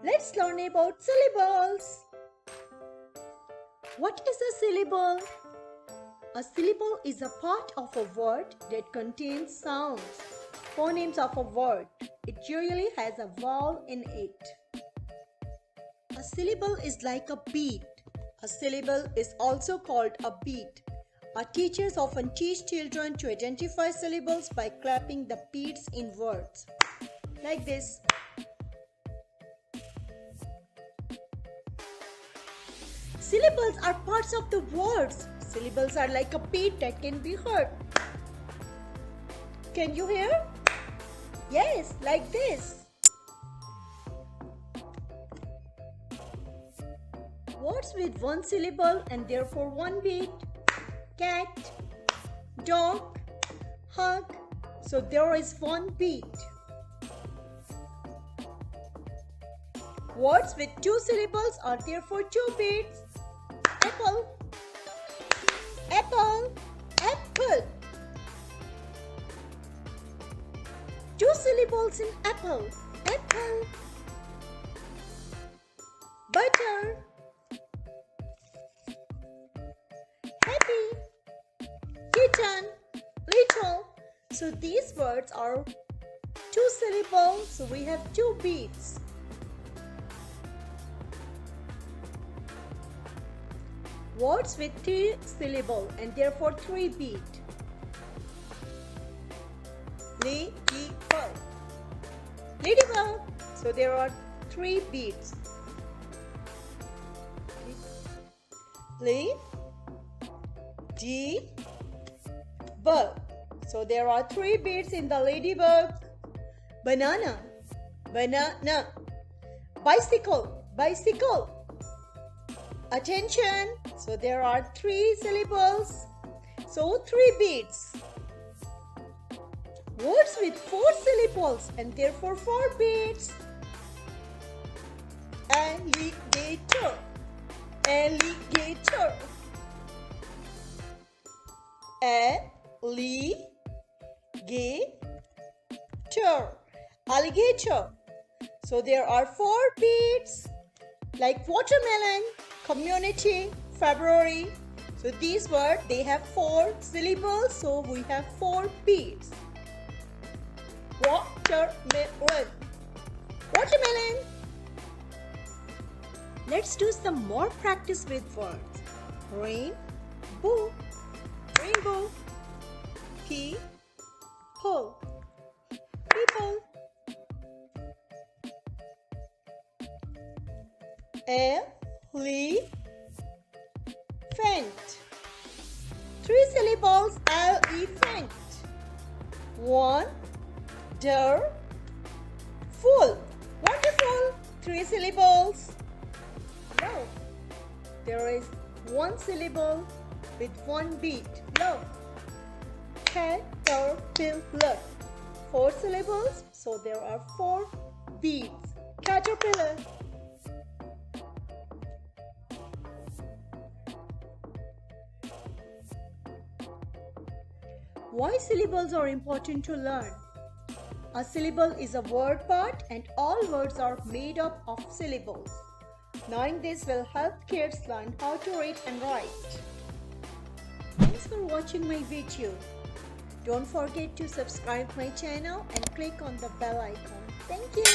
Let's learn about syllables. What is a syllable? A syllable is a part of a word that contains sounds, phonemes of a word. It usually has a vowel in it. A syllable is like a beat. A syllable is also called a beat. Our teachers often teach children to identify syllables by clapping the beats in words. Like this. Syllables are parts of the words. Syllables are like a beat that can be heard. Can you hear? Yes, like this. Words with one syllable and therefore one beat. Cat, dog, hug. So there is one beat. Words with two syllables are therefore two beats. Apple, apple, apple. Two syllables in apple, apple. Butter, happy, kitten, little. So these words are two syllables, so we have two beats. Words with three syllables and therefore three beat. Ladybug, ladybug. So there are three beats. Ladybug. So there are three beats in the ladybug. Banana, banana. Bicycle, bicycle. Attention. So there are three syllables. So three beats. Words with four syllables and therefore four beats. Alligator, alligator. Alligator, alligator. So there are four beats. Like watermelon, community, February. So these words, they have four syllables, so we have four beats. Watermelon, watermelon. Let's do some more practice with words. Rainbow, rainbow. People, people. Elephant. Three syllables, elephant. Wonderful. Wonderful. Three syllables. Love. There is one syllable with one beat. Love. Caterpillar. Four syllables, so there are four beats. Caterpillar. Why syllables are important to learn? A syllable is a word part and all words are made up of syllables. Knowing this will help kids learn how to read and write. Thanks for watching my video. Don't forget to subscribe my channel and click on the bell icon. Thank you.